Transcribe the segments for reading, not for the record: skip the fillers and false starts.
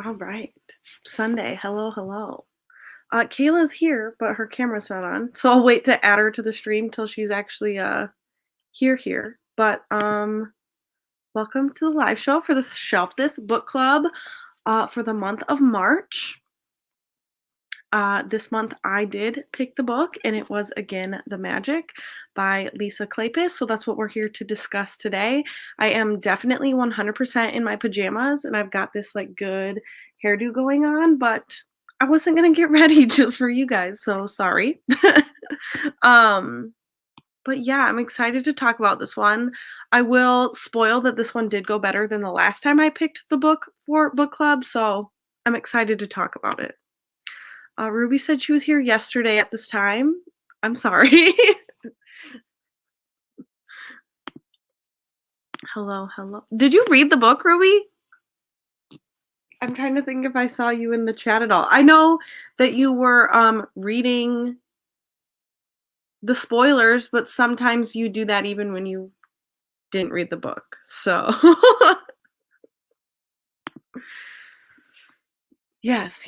All right. Sunday. Hello, hello. Kayla's here, but her camera's not on. So I'll wait to add her to the stream till she's actually here. But welcome to the live show for the Shelf This book club for the month of March. This month I did pick the book, and it was again The Magic by Lisa Kleypas. So that's what we're here to discuss today. I am definitely 100% in my pajamas, and I've got this like good hairdo going on, but I wasn't gonna get ready just for you guys, so sorry. But yeah, I'm excited to talk about this one. I will spoil that this one did go better than the last time I picked the book for book club, so I'm excited to talk about it. Ruby said she was here yesterday at this time. I'm sorry. Hello. Did you read the book, Ruby? I'm trying to think if I saw you in the chat at all. I know that you were reading the spoilers, but sometimes you do that even when you didn't read the book. So yes.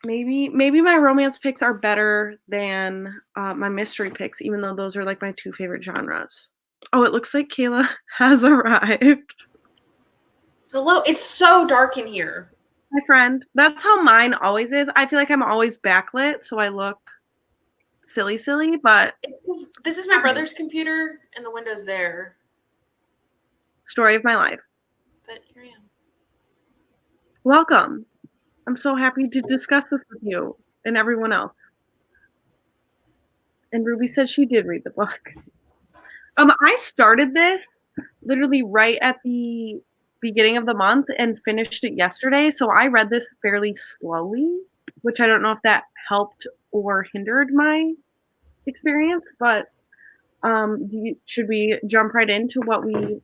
Maybe my romance picks are better than my mystery picks, even though those are like my two favorite genres. Oh, it looks like Kayla has arrived. Hello, it's so dark in here. My friend. That's how mine always is. I feel like I'm always backlit, so I look silly, but it's because this is my brother's computer and the window's there. Story of my life. But here I am. Welcome. I'm so happy to discuss this with you and everyone else. And Ruby said she did read the book. I started this literally right at the beginning of the month and finished it yesterday. So I read this fairly slowly, which I don't know if that helped or hindered my experience, but should we jump right into what we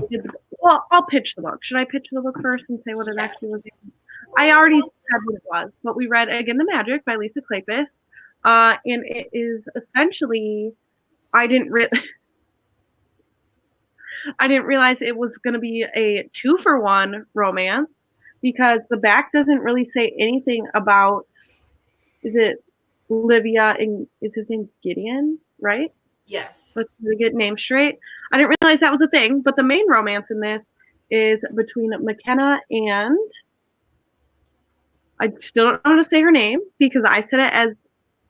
did? Well, I'll pitch the book. Should I pitch the book first and say what it actually was? I already said what it was, but we read Again the Magic by Lisa Kleypas, and it is essentially, I didn't realize it was going to be a 2-for-1 romance because the back doesn't really say anything about, is it Olivia and is his name Gideon, right? Yes. Let's get names straight. I didn't realize that was a thing, but the main romance in this is between McKenna and, I still don't know how to say her name because I said it as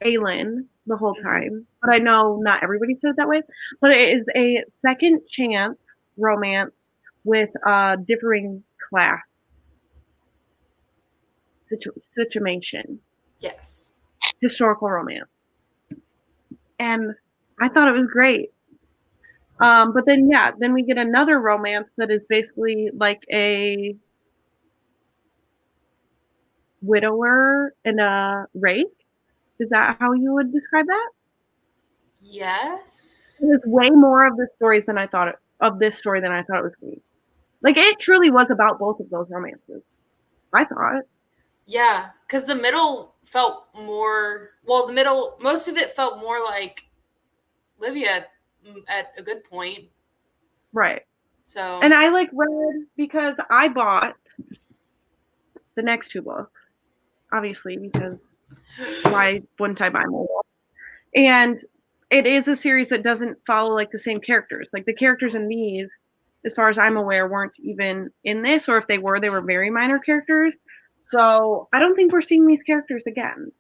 Aylin the whole time, but I know not everybody said it that way. But it is a second chance romance with a differing class situation. Yes. Historical romance. And I thought it was great. But then we get another romance that is basically like a widower and a rake. Is that how you would describe that? Yes. It was way more of the stories than I thought of this story than I thought it was going to be. Like, it truly was about both of those romances, I thought. Yeah, because the middle felt more, most of it felt more like Livia at a good point. Right. So. And I read because I bought the next two books, obviously, because why wouldn't I buy more? And it is a series that doesn't follow the same characters. Like, the characters in these, as far as I'm aware, weren't even in this, or if they were very minor characters. So I don't think we're seeing these characters again.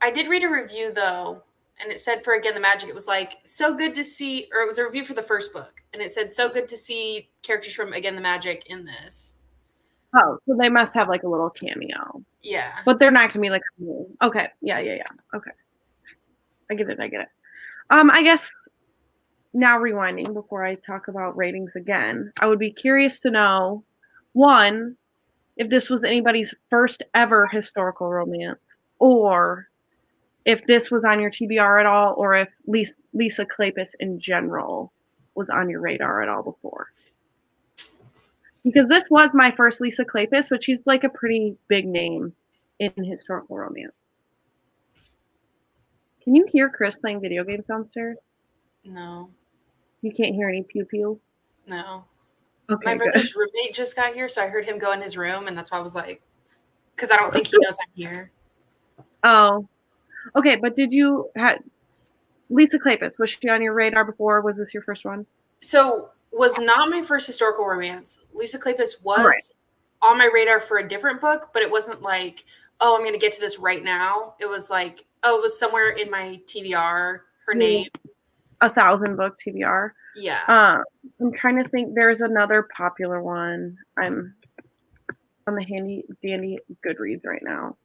I did read a review though, and it said for Again the Magic, it was so good to see, or it was a review for the first book, and it said so good to see characters from Again the Magic in this. Oh, so they must have a little cameo. Yeah. But they're not gonna be okay. Yeah. Okay. I get it. I guess now rewinding before I talk about ratings again, I would be curious to know, one, if this was anybody's first ever historical romance, or if this was on your TBR at all, or if Lisa Kleypas in general was on your radar at all before. Because this was my first Lisa Kleypas, but she's a pretty big name in historical romance. Can you hear Chris playing video games downstairs? No. You can't hear any pew pew? No. Okay, My good. brother's roommate just got here, so I heard him go in his room, and that's why I was like, because I don't think he knows I'm here. Oh, okay. But did you had Lisa Kleypas? Was she on your radar before? Was this your first one? So was not my first historical romance. Lisa Kleypas Right. was on my radar for a different book, but it wasn't like, oh, I'm going to get to this right now. It was like, oh, it was somewhere in my TBR. Her name. 1,000 book TBR. Yeah. I'm trying to think. There's another popular one. I'm on the handy dandy Goodreads right now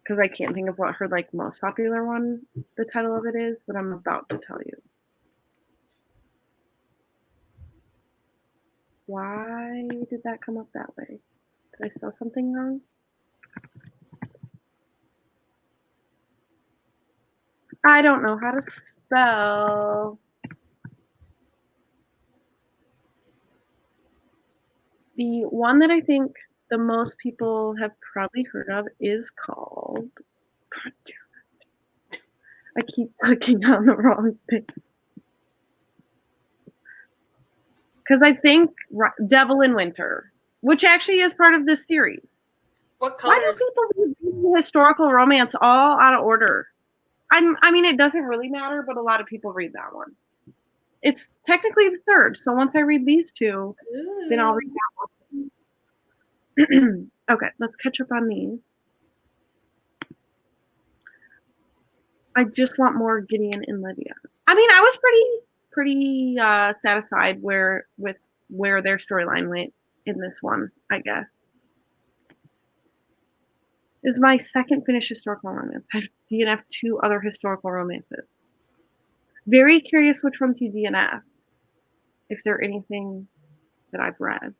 because I can't think of what her like most popular one, the title of it is, but I'm about to tell you. Why did that come up that way? Did I spell something wrong? I don't know how to spell. The one that I think the most people have probably heard of is called. God damn it. I keep clicking on the wrong thing. Because I think Devil in Winter, which actually is part of this series. What Why colors? do people read historical romance all out of order? I mean, it doesn't really matter, but a lot of people read that one. It's technically the third, so once I read these two, then I'll read that one. Okay, let's catch up on these. I just want more Gideon and Lydia. I mean, I was pretty satisfied with where their storyline went in this one, I guess. This is my second finished historical romance. I have DNF 2 other historical romances. Very curious which ones you DNF, if there anything that I've read.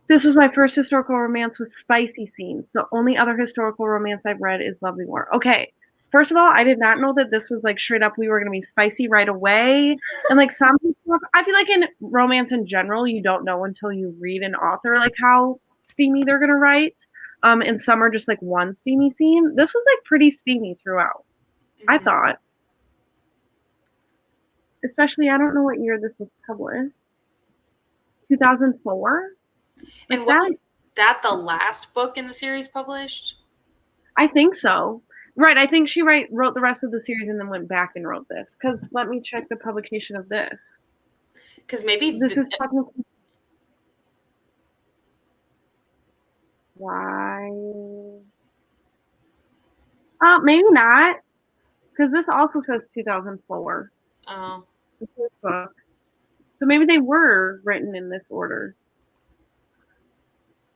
This was my first historical romance with spicy scenes. The only other historical romance I've read is Lovely War. Okay, first of all, I did not know that this was like straight up we were going to be spicy right away. And like some people, I feel like in romance in general, you don't know until you read an author like how steamy they're going to write. And some are just like one steamy scene. This was like pretty steamy throughout, I thought. Especially, I don't know what year this was published. 2004? And wasn't that the last book in the series published? I think so. Right. I think she wrote the rest of the series and then went back and wrote this. Because let me check the publication of this. Because maybe this is technically. Why? Maybe not. Because this also says 2004. Oh. So maybe they were written in this order.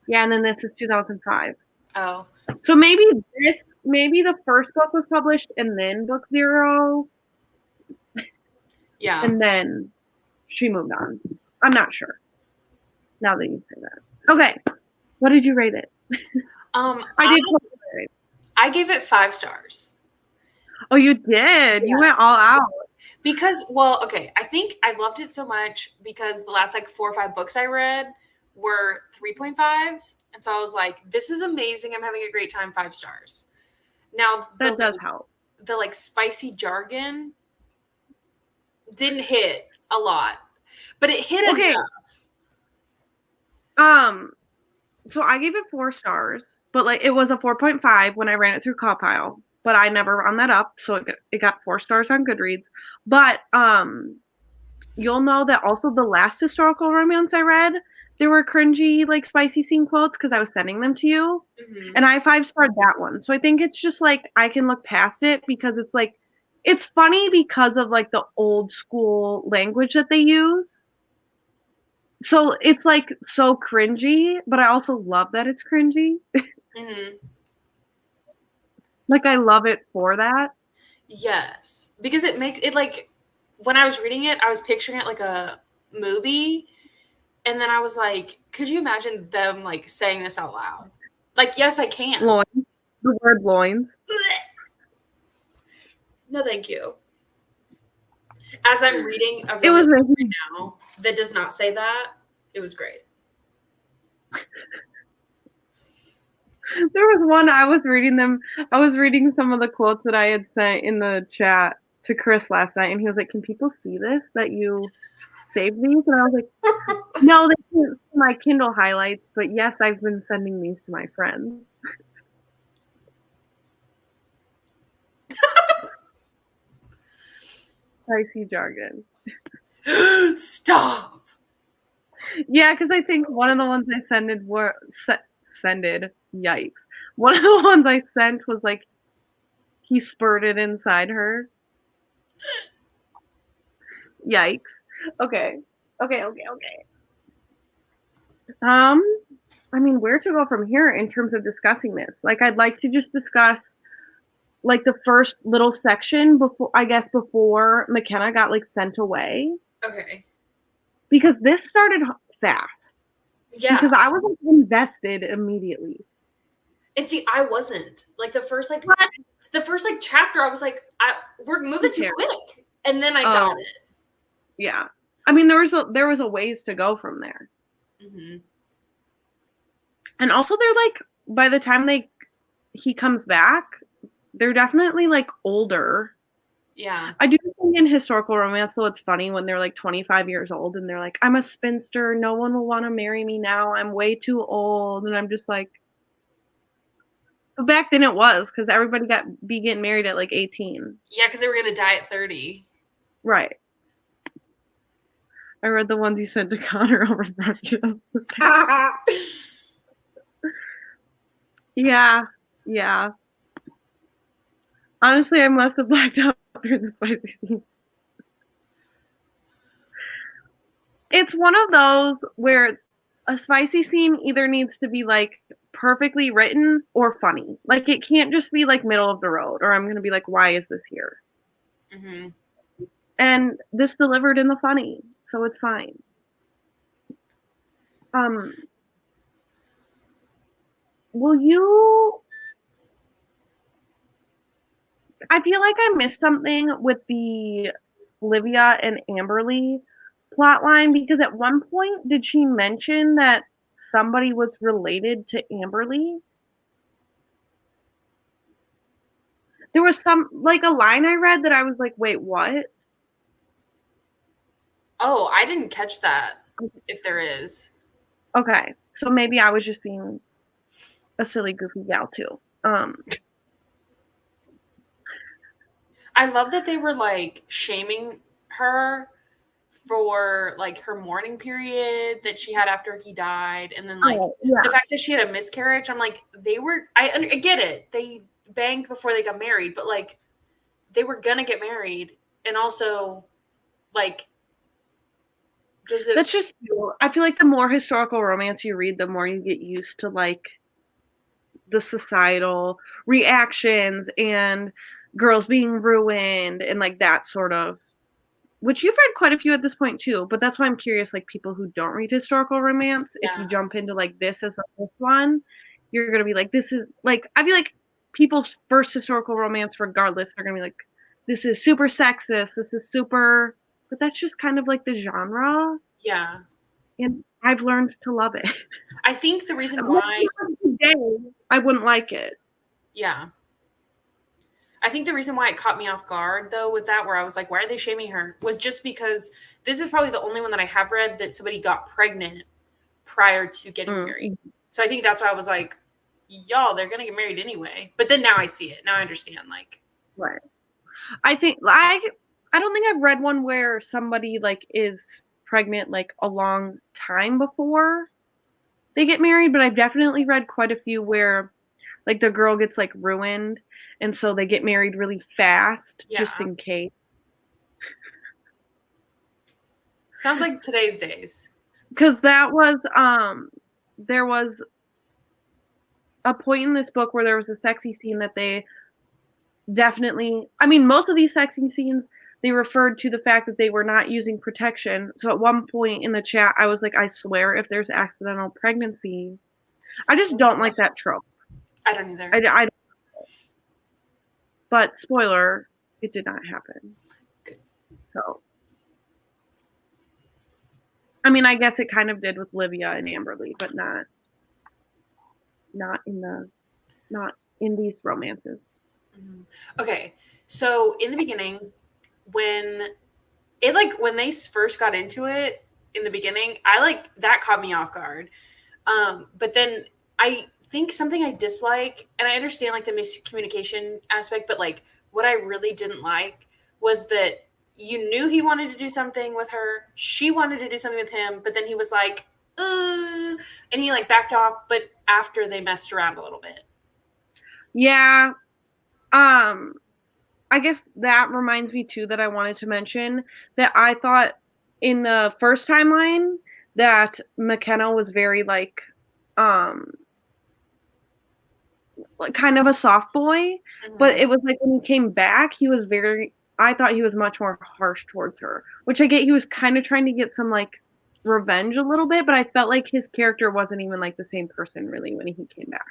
Yeah, and then this is 2005. Oh. So maybe the first book was published and then book 0. Yeah. And then she moved on. I'm not sure. Now that you say that. Okay. What did you rate it? I gave it 5 stars. Oh, you did? Yeah. You went all out. Because, well, okay, I think I loved it so much because the last like 4 or 5 books I read were 3.5s. And so I was like, this is amazing. I'm having a great time, 5 stars. Now, that does help. The like spicy jargon didn't hit a lot, but it hit enough. So I gave it 4 stars, but like it was a 4.5 when I ran it through Compile, but I never round that up, so it got 4 stars on Goodreads. But you'll know that also the last historical romance I read, there were cringy like spicy scene quotes because I was sending them to you, and I 5-starred that one. So I think it's just like I can look past it because it's like it's funny because of like the old school language that they use. So it's like so cringy, but I also love that it's cringy. Like I love it for that. Yes, because it makes it like when I was reading it, I was picturing it like a movie, and then I was like, could you imagine them like saying this out loud? Like, yes, I can. Loins. The word loins. No, thank you. As I'm reading a it was right now that does not say that, it was great. There was one I was reading some of the quotes that I had sent in the chat to Chris last night, and he was like, can people see this that you saved these? And I was like, no, they can't see my Kindle highlights, but yes, I've been sending these to my friends. Spicy jargon. Stop. Yeah, because I think one of the ones I yikes. One of the ones I sent was like, he spurted inside her. Yikes. Okay. I mean, where to go from here in terms of discussing this? Like, I'd like to just discuss like the first little section before McKenna got like sent away. Okay. Because this started fast. Yeah. Because I was like, invested immediately. And see, I wasn't. Like the first chapter, I was like, we're moving too quick. And then I got it. Yeah. I mean, there was a ways to go from there. Mm-hmm. And also they're like, by the time he comes back, they're definitely like older. Yeah. I do think in historical romance, though, it's funny when they're like 25 years old and they're like, I'm a spinster. No one will want to marry me now. I'm way too old. And I'm just like, but back then it was because everybody be getting married at like 18. Yeah, because they were going to die at 30. Right. I read the ones you sent to Connor over brunches. Yeah. Honestly, I must have blacked out during the spicy scenes. It's one of those where a spicy scene either needs to be like perfectly written or funny. Like it can't just be like middle of the road or I'm going to be like, why is this here? Mm-hmm. And this delivered in the funny, so it's fine. I feel like I missed something with the Olivia and Amberly plotline because at one point did she mention that somebody was related to Amberly? There was some like a line I read that I was like, wait, what? Oh, I didn't catch that. If there is. Okay. So maybe I was just being a silly, goofy gal too. I love that they were like shaming her for like her mourning period that she had after he died, and then like the fact that she had a miscarriage. I'm like, I get it, they banged before they got married, but like they were gonna get married, and also like that's just, I feel like the more historical romance you read, the more you get used to like the societal reactions and girls being ruined and like that sort of, which you've read quite a few at this point too, but that's why I'm curious, like people who don't read historical romance, if you jump into like this as the first one, you're gonna be like, this is like, I feel like people's first historical romance regardless are gonna be like, this is super sexist, this is super, but that's just kind of like the genre. Yeah. And I've learned to love it. I think the reason why today I wouldn't like it. Yeah. I think the reason why it caught me off guard, though, with that, where I was like, why are they shaming her, was just because this is probably the only one that I have read that somebody got pregnant prior to getting married. So I think that's why I was like, y'all, they're going to get married anyway. But then now I see it. Now I understand. Like, right. I think, I don't think I've read one where somebody, like, is pregnant, like, a long time before they get married, but I've definitely read quite a few where, like, the girl gets, like, ruined, and so they get married really fast, just in case. Sounds like today's days. Because that was, there was a point in this book where there was a sexy scene that they definitely, I mean, most of these sexy scenes, they referred to the fact that they were not using protection. So at one point in the chat, I was like, I swear if there's accidental pregnancy, I just don't like that trope. I don't either. I don't. But spoiler, it did not happen. Good. So, I mean, I guess it kind of did with Livia and Amberly, but not in these romances. Mm-hmm. Okay, so in the beginning, when it like when they first got into it in the beginning, I like that caught me off guard. But then I think something I dislike, and I understand like the miscommunication aspect, but like what I really didn't like was that you knew he wanted to do something with her, she wanted to do something with him, but then he was like, and he like backed off, but after they messed around a little bit. Yeah. Um, I guess that reminds me too that I wanted to mention that I thought in the first timeline that McKenna was very like kind of a soft boy, but it was like when he came back, he was very I thought he was much more harsh towards her, which I get he was kind of trying to get some like revenge a little bit, but I felt like his character wasn't even like the same person really when he came back.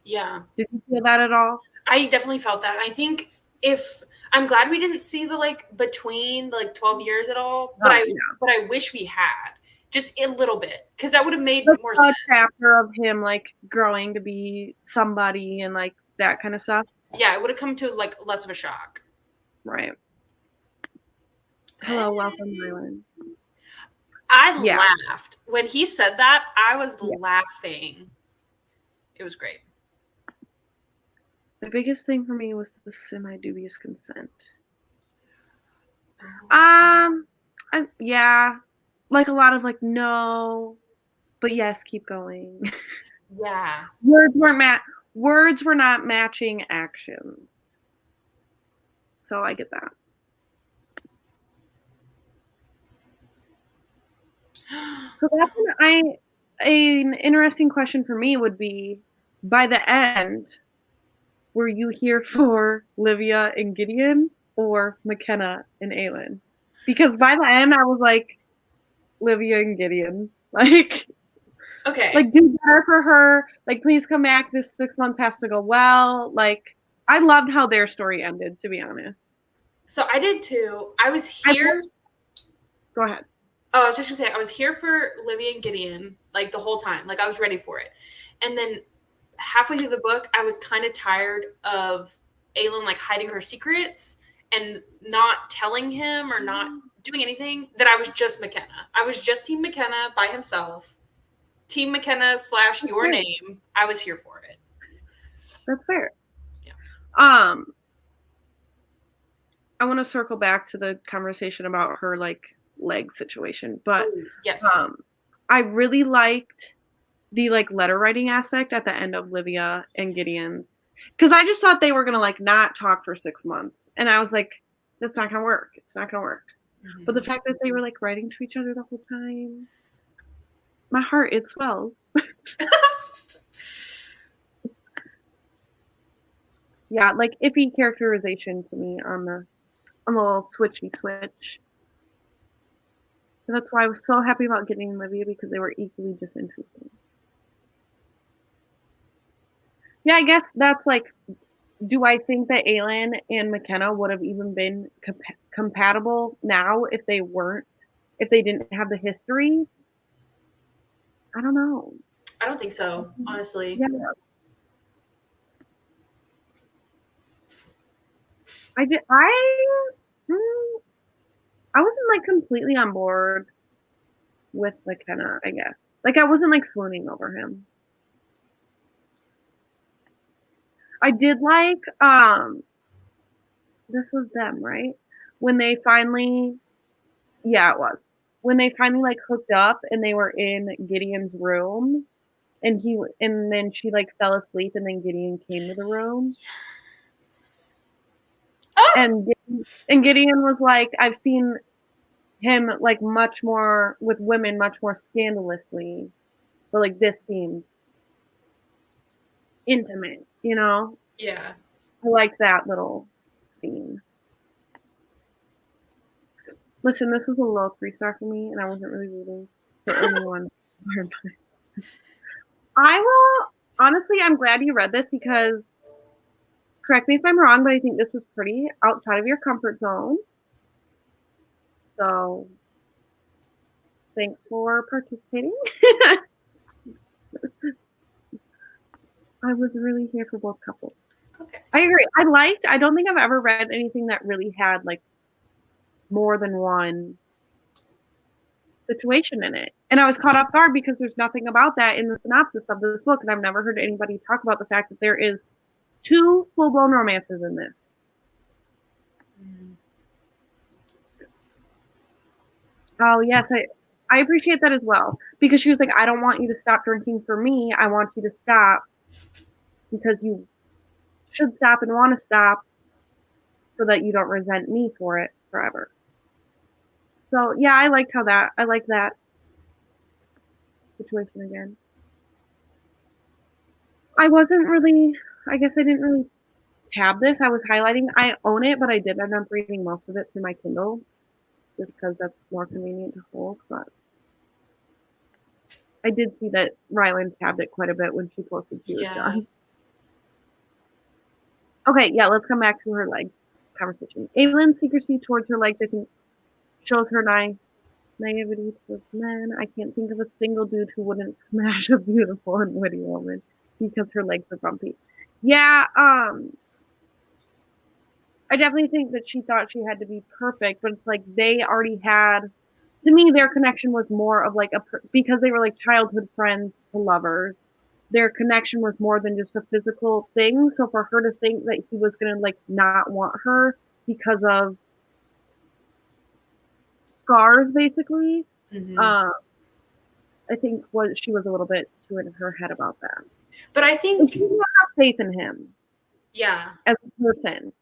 Yeah. Did you feel that at all? I definitely felt that. I think if I'm glad we didn't see the like between the like 12 years at all, but I wish we had just a little bit because that would have made more sense. Chapter of him like growing to be somebody and like that kind of stuff. Yeah, it would have come to like less of a shock. Right. Hello, welcome, Rylan. I laughed when he said that. I was laughing. It was great. The biggest thing for me was the semi-dubious consent. Yeah, like a lot of like no, but yes, keep going. Yeah, words were not matching actions, so I get that. So that's an interesting question for me would be, by the end, were you here for Livia and Gideon or McKenna and Aelin? Because by the end, I was like, Livia and Gideon. Like, okay. Like, do better for her. Like, please come back. This 6 months has to go well. Like, I loved how their story ended, to be honest. So I did too. I was here. Go ahead. Oh, I was just gonna say, I was here for Livia and Gideon, like the whole time. Like I was ready for it. And then halfway through the book, I was kind of tired of Aelin like hiding her secrets and not telling him or not doing anything, that I was just McKenna. I was just Team McKenna by himself. Team McKenna / your name. I was here for it. That's fair. Yeah. I want to circle back to the conversation about her like leg situation, but yes. I really liked the like letter writing aspect at the end of Livia and Gideon's, because I just thought they were gonna like not talk for 6 months, and I was like, that's not gonna work. It's not gonna work. Mm-hmm. But the fact that they were like writing to each other the whole time, my heart, it swells. Yeah, like iffy characterization to me on the little switchy switch. And that's why I was so happy about getting Livia, because they were equally just interesting. Yeah, I guess that's like, do I think that Aelin and McKenna would have even been compatible now if they didn't have the history? I don't know. I don't think so, honestly. Yeah. I wasn't like completely on board with McKenna, I guess. Like I wasn't like swooning over him. I did like this was them, right? When they finally it was. When they finally like hooked up and they were in Gideon's room, and then she like fell asleep, and then Gideon came to the room. And Gideon was like, I've seen him like much more with women, much more scandalously, but like this seemed intimate, you know? Yeah. I liked that little scene. Listen, this was a low 3-star for me, and I wasn't really rooting for anyone. Honestly, I'm glad you read this, because, correct me if I'm wrong, but I think this was pretty outside of your comfort zone. So, thanks for participating. I was really here for both couples. Okay. I agree. I don't think I've ever read anything that really had like more than one situation in it. And I was caught off guard because there's nothing about that in the synopsis of this book, and I've never heard anybody talk about the fact that there is 2 full-blown romances in this. Oh, yes, I appreciate that as well. Because she was like, I don't want you to stop drinking for me. I want you to stop because you should stop and want to stop so that you don't resent me for it forever. So, yeah, I like that situation again. I guess I didn't really tab this. I was highlighting. I own it, but I did end up reading most of it through my Kindle just because that's more convenient to hold. But I did see that Rylan tabbed it quite a bit when she posted she was done. Okay, yeah, let's come back to her legs conversation. Aylin's secrecy towards her legs, I think, shows her naivety towards men. I can't think of a single dude who wouldn't smash a beautiful and witty woman because her legs are bumpy. Yeah, I definitely think that she thought she had to be perfect, but it's like they already had. To me, their connection was more of like because they were like childhood friends to lovers. Their connection was more than just a physical thing. So for her to think that he was gonna like not want her because of scars, basically, I think she was a little bit too in her head about that. But I think she didn't have faith in him. Yeah, as a person.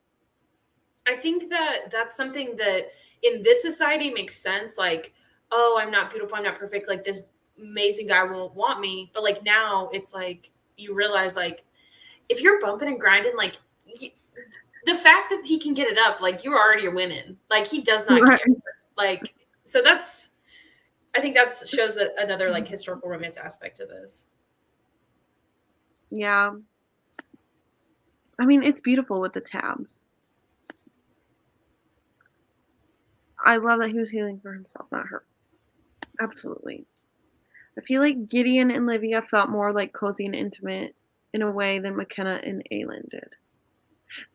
I think that that's something that in this society makes sense. Like, oh, I'm not beautiful, I'm not perfect. Like this amazing guy won't want me. But like now, it's like you realize like if you're bumping and grinding, like the fact that he can get it up, like you're already winning. Like he does not care. Like so I think that shows that another like historical romance aspect to this. Yeah. I mean, it's beautiful with the tabs. I love that he was healing for himself, not her. Absolutely. I feel like Gideon and Livia felt more like cozy and intimate in a way than McKenna and Aylin did.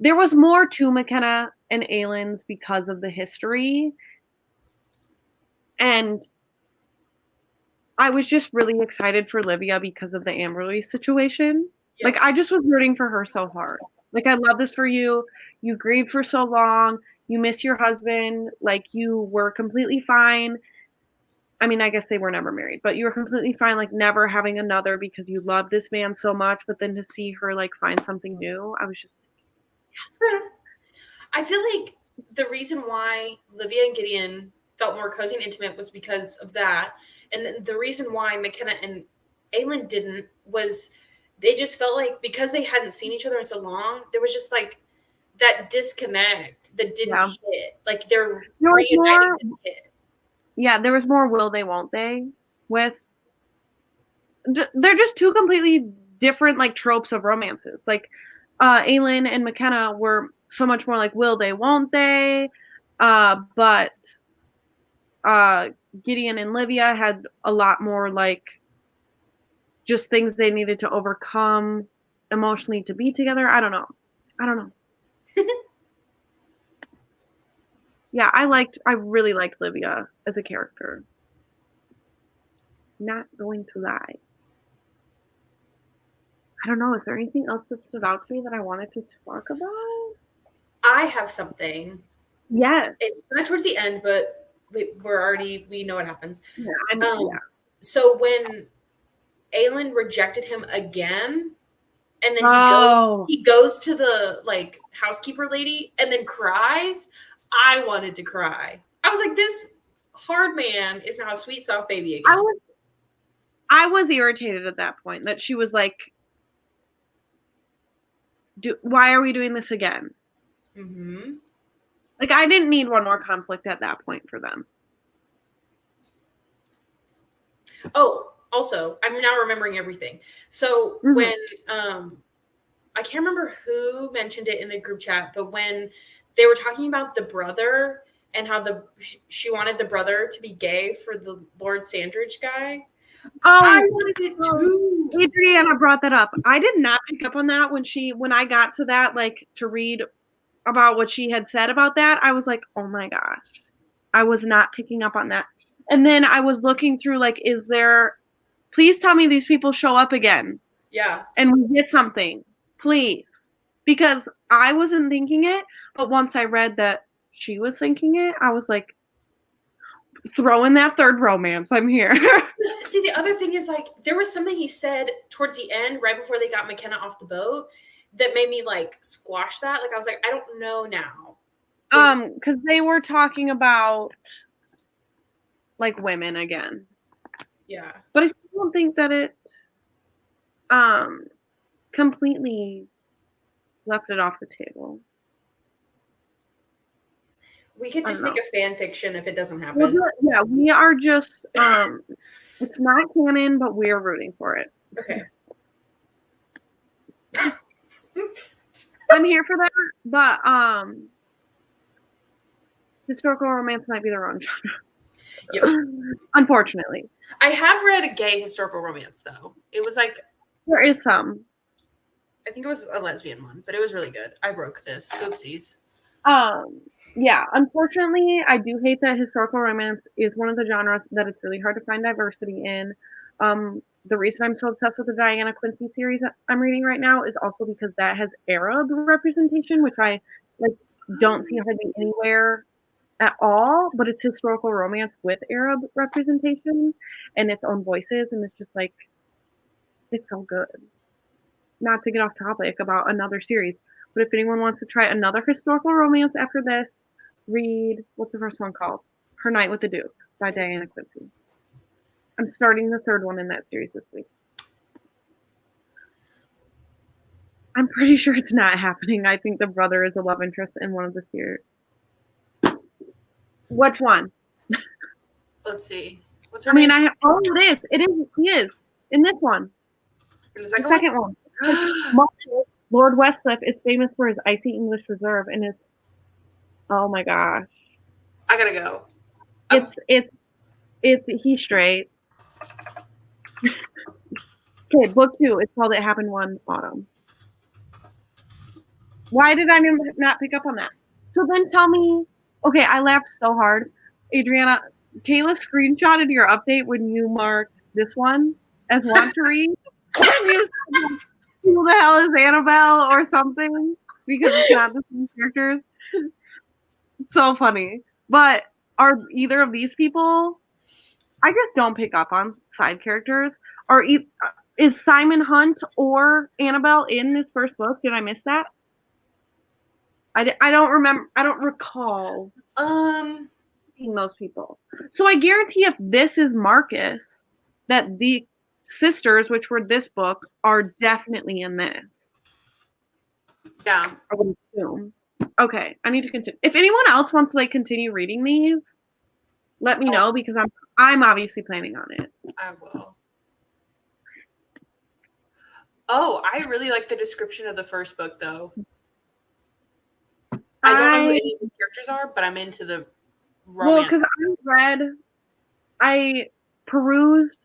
There was more to McKenna and Aylin's because of the history. And I was just really excited for Livia because of the Amberly situation. Yeah. Like, I just was rooting for her so hard. Like, I love this for you. You grieved for so long. You miss your husband. Like, you were completely fine. I mean, I guess they were never married, but you were completely fine, like, never having another because you love this man so much. But then to see her, like, find something new, I was just like, yes. I feel like the reason why Livia and Gideon felt more cozy and intimate was because of that. And the reason why McKenna and Aylin didn't was they just felt like because they hadn't seen each other in so long, there was just like that disconnect that didn't hit. Like their reuniting didn't hit. Yeah, there was more will they, won't they with. They're just two completely different like tropes of romances. Like Aylin and McKenna were so much more like will they, won't they? But Gideon and Livia had a lot more like just things they needed to overcome emotionally to be together. I don't know. Yeah, I really liked Livia as a character. Not going to lie. I don't know. Is there anything else that stood out to me that I wanted to talk about? I have something. Yes. It's not towards the end, but we know what happens. Yeah, So when Aylin rejected him again, and then he goes to the like housekeeper lady and then cries, I wanted to cry. I was like, this hard man is now a sweet soft baby again. I was irritated at that point that she was like, why are we doing this again? Mm-hmm. Like, I didn't need one more conflict at that point for them. Oh, also, I'm now remembering everything. So when I can't remember who mentioned it in the group chat, but when they were talking about the brother and how she wanted the brother to be gay for the Lord Sandridge guy. Oh, I wanted it too. Adriana brought that up. I did not pick up on that when I got to that, like to read about what she had said about that. I was like, oh my gosh. I was not picking up on that. And then I was looking through, like, please tell me these people show up again. Yeah. And we get something. Please. Because I wasn't thinking it, but once I read that she was thinking it, I was like, throw in that third romance. I'm here. See, the other thing is, like, there was something he said towards the end, right before they got McKenna off the boat, that made me, like, squash that. Like, I was like, I don't know now. Because they were talking about, like, women again. Yeah. But I still don't think that it completely left it off the table. We could just make a fan fiction if it doesn't happen. Yeah, we are just it's not canon, but we're rooting for it. Okay. I'm here for that, but historical romance might be the wrong genre. Yeah. Unfortunately. I have read a gay historical romance, though. It was like, there is some. I think it was a lesbian one, but it was really good. I broke this. Oopsies. Yeah, unfortunately, I do hate that historical romance is one of the genres that it's really hard to find diversity in. The reason I'm so obsessed with the Diana Quincy series I'm reading right now is also because that has Arab representation, which I don't see hardly anywhere at all, but it's historical romance with Arab representation and its own voices, and it's just like, it's so good. Not to get off topic about another series, but if anyone wants to try another historical romance after this, read, what's the first one called? Her Night with the Duke by Diana Quincy. I'm starting the third one in that series this week. I'm pretty sure it's not happening. I think the brother is a love interest in one of the series. Which one? Let's see. What's her name? It is. He is. In this one. In the second one. Lord Westcliff is famous for his icy English reserve and his, oh my gosh. I gotta go. He's straight. Okay, book 2. It's called It Happened One Autumn. Why did I not pick up on that? So then tell me, okay, I laughed so hard. Adriana, Kayla screenshotted your update when you marked this one as want to read. Who the hell is Annabelle or something? Because it's not the same characters. So funny. But are either of these people, I just don't pick up on side characters. Is Simon Hunt or Annabelle in this first book? Did I miss that? I don't remember. I don't recall seeing those people. So I guarantee if this is Marcus, that the sisters, which were this book, are definitely in this. Yeah. I would assume. Okay, I need to continue. If anyone else wants to continue reading these, let me know because I'm obviously planning on it. I will. Oh, I really like the description of the first book, though. I don't know who any of the characters are, but I'm into the romance. Well, because I perused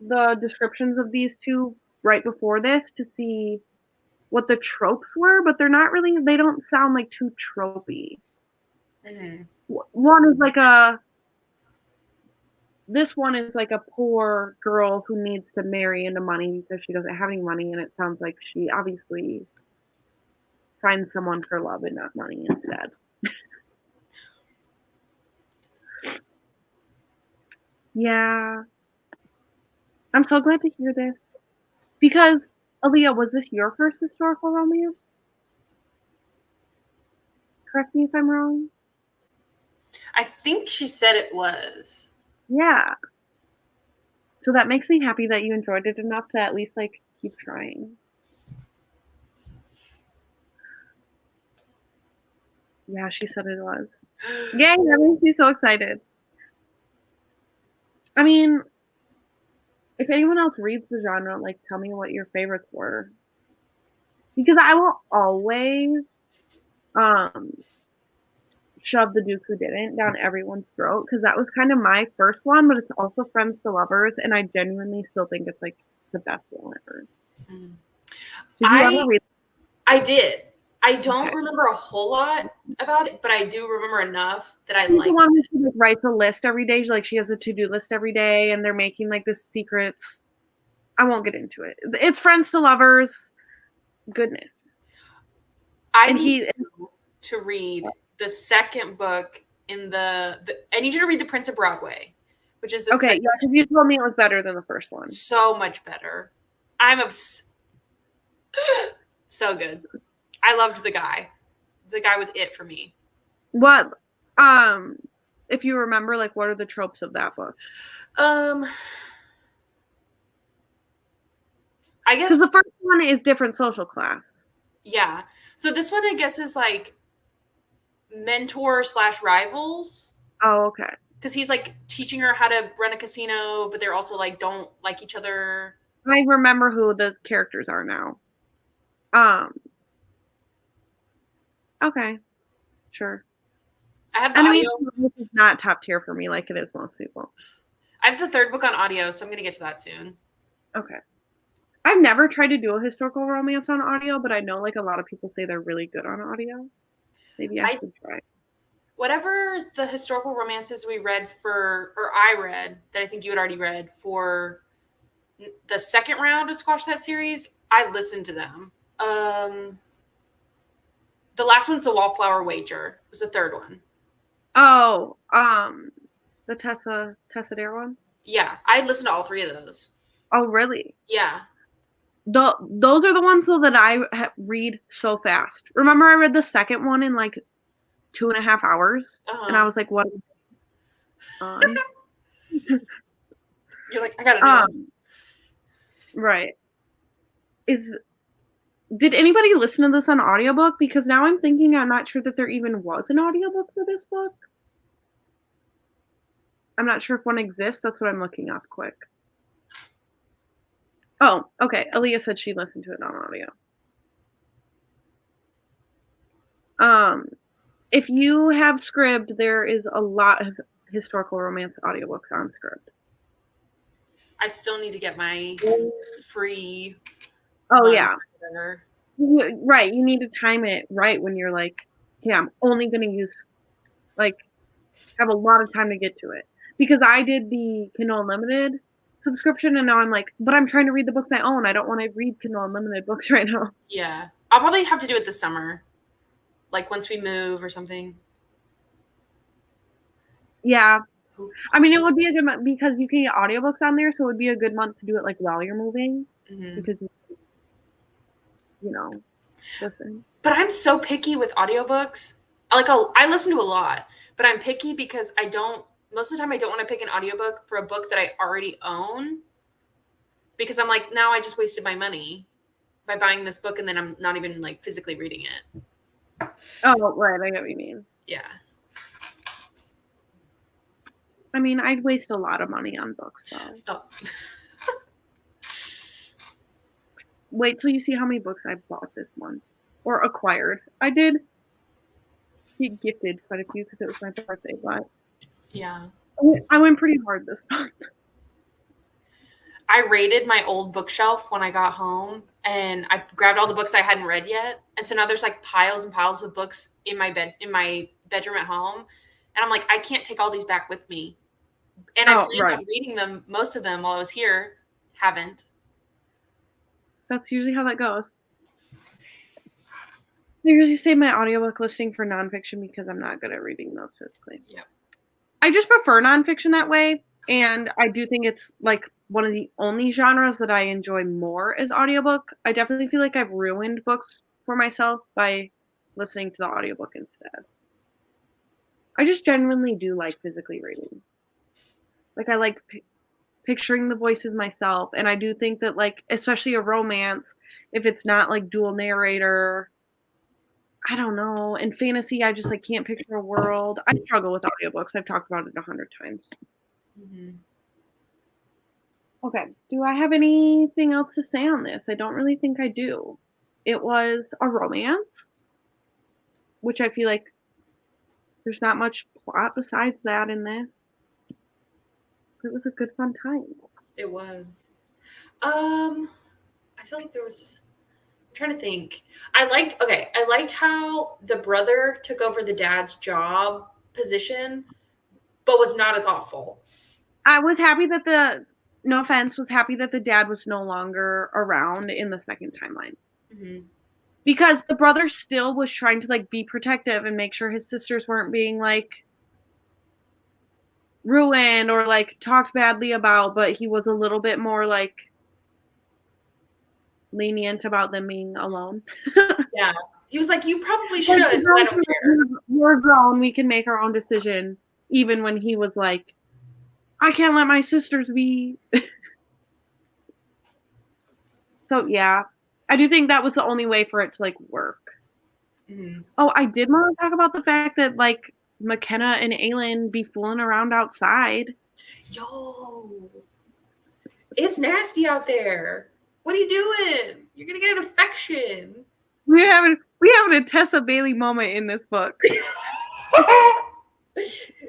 the descriptions of these two right before this to see what the tropes were, but they're not really, they don't sound like too tropey. Mm-hmm. One is this one is like a poor girl who needs to marry into money because she doesn't have any money, and it sounds like she obviously finds someone for love and not money instead. Yeah. I'm so glad to hear this. Because, Aaliyah, was this your first historical romance? Correct me if I'm wrong. I think she said it was. Yeah. So that makes me happy that you enjoyed it enough to at least keep trying. Yeah, she said it was. Yay, that makes me so excited. I mean, if anyone else reads the genre, tell me what your favorites were. Because I will always shove The Duke Who Didn't down everyone's throat, because that was kind of my first one, but it's also Friends to Lovers, and I genuinely still think it's the best one ever. Mm. Did you ever read? I did. I don't Okay. remember a whole lot about it, but I do remember enough that I She's the liked one it. who like, writes a list every day. Like she has a to-do list every day, and they're making like this secrets. I won't get into it. It's friends to lovers. Goodness. I And need he to read the second book in the I need you to read The Prince of Broadway, which is the okay, second, yeah, because you told me it was better than the first one. so much better. I'm so good. I loved the guy. The guy was it for me. What if you remember, like what are the tropes of that book? Um I Because guess the first one is different social class. yeah. So this one I guess is like mentor slash rivals. Oh, okay. Because he's like teaching her how to run a casino, but they're also like don't like each other. I remember who the characters are now. Um, okay, sure. I have the Enemies audio. to Lovers is not top tier for me like it is most people. I have the third book on audio, so I'm gonna get to that soon. Okay. I've never tried to do a historical romance on audio, but I know like a lot of people say they're really good on audio. Maybe I I should try. whatever the historical romances we read for, or I read that I think you had already read for the second round of Squash That series, I listened to them. The last one's the Wallflower Wager. Was the third one. Oh, the Tessa Dare one. Yeah, I listened to all three of those. Oh, really? Yeah. Those are the ones though that I read so fast. Remember, I read the second one in like 2.5 hours, and I was like, "What?" On? You're like, I gotta know. Right. Did anybody listen to this on audiobook? Because now I'm thinking I'm not sure that there even was an audiobook for this book. I'm not sure if one exists. That's what I'm looking up quick. Oh, okay. Aaliyah said she listened to it on audio. If you have Scribd, there is a lot of historical romance audiobooks on Scribd. I still need to get my free. Oh yeah. There. Right. You need to time it right when you're like, yeah, I'm only going to use, like, have a lot of time to get to it. Because I did the Kindle Unlimited subscription, and now I'm like, but I'm trying to read the books I own. I don't want to read Kindle Unlimited books right now. Yeah. I'll probably have to do it this summer. Like once we move or something. Yeah. I mean, it would be a good month because you can get audiobooks on there, so it would be a good month to do it like while you're moving. Mm-hmm. Because you know, listen. But I'm so picky with audiobooks. I listen to a lot, but I'm picky because most of the time I don't want to pick an audiobook for a book that I already own. Because I'm like, now I just wasted my money by buying this book and then I'm not even like physically reading it. Oh, right, I get what you mean. Yeah. I mean, I'd waste a lot of money on books though. Oh. Wait till you see how many books I bought this month or acquired. I did get gifted quite a few because it was my birthday, but yeah, I went pretty hard this month. I raided my old bookshelf when I got home and I grabbed all the books I hadn't read yet. And so now there's like piles and piles of books in my bedroom at home. And I'm like, I can't take all these back with me. And I planned on reading them, most of them while I was here. Haven't. That's usually how that goes. I usually save my audiobook listing for nonfiction because I'm not good at reading those physically. Yep. I just prefer nonfiction that way. And I do think it's like one of the only genres that I enjoy more is audiobook. I definitely feel like I've ruined books for myself by listening to the audiobook instead. I just genuinely do like physically reading. Like I like picturing the voices myself. And I do think that like, especially a romance, if it's not like dual narrator, I don't know. In fantasy, I just like can't picture a world. I struggle with audiobooks. I've talked about it 100 times. Mm-hmm. Okay. Do I have anything else to say on this? I don't really think I do. It was a romance, which I feel like there's not much plot besides that in this. It was a good fun time. It was. I feel like there was trying to think. I liked how the brother took over the dad's job position, but was not as awful. I was happy that no offense, was happy that the dad was no longer around in the second timeline. Mm-hmm. Because the brother still was trying to, like, be protective and make sure his sisters weren't being, like, ruined or, like, talked badly about, but he was a little bit more, like, lenient about them being alone. Yeah. He was like, you probably Like, should, but I don't care. we're grown, we can make our own decision, even when he was like, I can't let my sisters be. So, yeah. I do think that was the only way for it to, like, work. Mm-hmm. Oh, I did want to talk about the fact that, like, McKenna and Aelin be fooling around outside. Yo, it's nasty out there. What are you doing? You're gonna get an infection. We're having a Tessa Bailey moment in this book.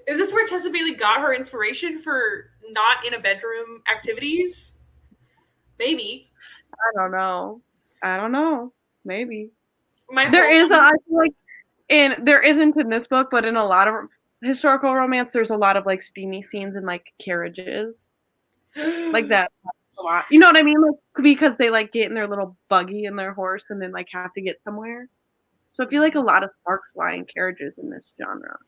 Is this where Tessa Bailey got her inspiration for not in a bedroom activities? Maybe. I don't know. Maybe. I feel like, and there isn't in this book, but in a lot of historical romance, there's a lot of, like, steamy scenes and, like, carriages. Like that a lot. You know what I mean? Like, because they, like, get in their little buggy and their horse and then, like, have to get somewhere. So I feel like a lot of sparks fly in carriages in this genre.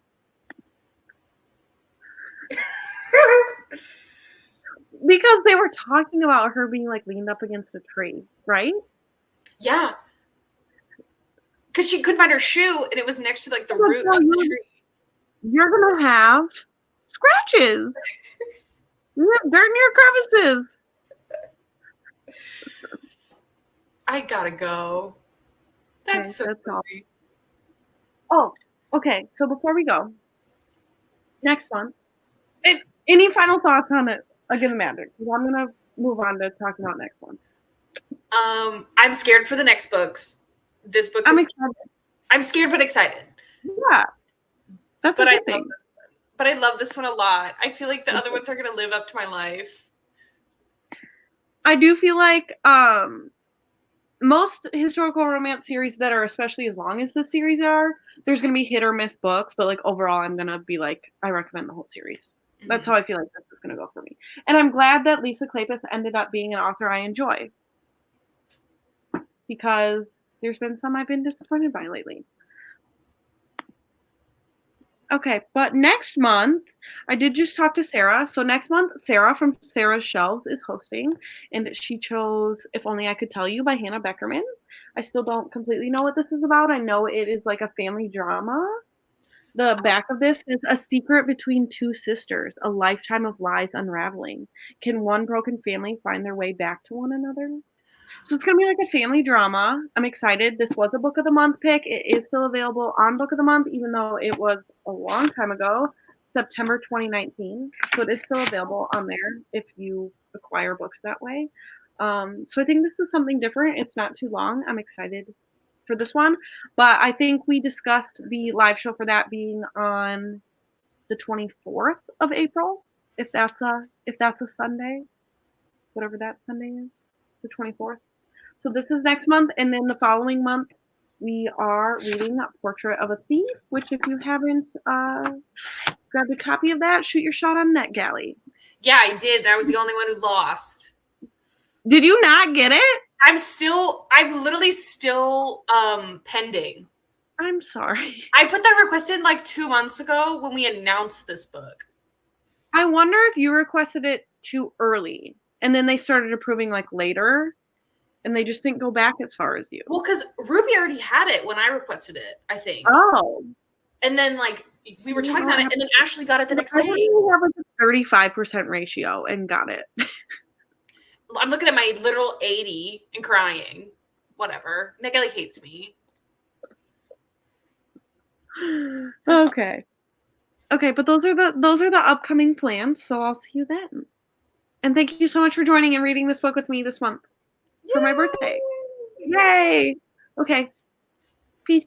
Because they were talking about her being, like, leaned up against a tree, right? Yeah. Because she couldn't find her shoe and it was next to, like, the root of the tree. You're gonna have scratches. You have dirt in your crevices. I gotta go. That's okay, so silly. Oh, okay. So before we go, next one. Any final thoughts on it? Again, the Magic. I'm gonna move on to talking about next one. I'm scared for the next books. This book. I'm excited. I'm scared but excited. Yeah, that's a good thing. But I love this one a lot. I feel like the other ones are gonna live up to my life. I do feel like most historical romance series that are especially as long as the series are, there's going to be hit or miss books, but, like, overall I'm going to be like, I recommend the whole series. Mm-hmm. That's how I feel like this is going to go for me. And I'm glad that Lisa Kleypas ended up being an author I enjoy. Because there's been some I've been disappointed by lately. Okay, but next month, I did just talk to Sarah. So next month, Sarah from Sarah's Shelves is hosting, and she chose If Only I Could Tell You by Hannah Beckerman. I still don't completely know what this is about. I know it is like a family drama. The back of this is a secret between two sisters, a lifetime of lies unraveling. Can one broken family find their way back to one another? So it's going to be like a family drama. I'm excited. This was a Book of the Month pick. It is still available on Book of the Month, even though it was a long time ago, September 2019. So it is still available on there if you acquire books that way. So I think this is something different. It's not too long. I'm excited for this one. But I think we discussed the live show for that being on the 24th of April, if that's a Sunday, whatever that Sunday is, the 24th. So this is next month, and then the following month, we are reading Portrait of a Thief, which if you haven't grabbed a copy of that, shoot your shot on NetGalley. Yeah, I did. I was the only one who lost. Did you not get it? I'm literally still pending. I'm sorry. I put that request in like 2 months ago when we announced this book. I wonder if you requested it too early, and then they started approving like later. And they just didn't go back as far as you. Well, because Ruby already had it when I requested it, I think. Oh. And then, like, we were talking about it, and then Ashley got it the next day. We have like a 35% ratio and got it. I'm looking at my literal 80 and crying. Whatever. Megali hates me. Okay. Okay, but those are the upcoming plans, so I'll see you then. And thank you so much for joining and reading this book with me this month. For my birthday. Yay! Okay. Peace.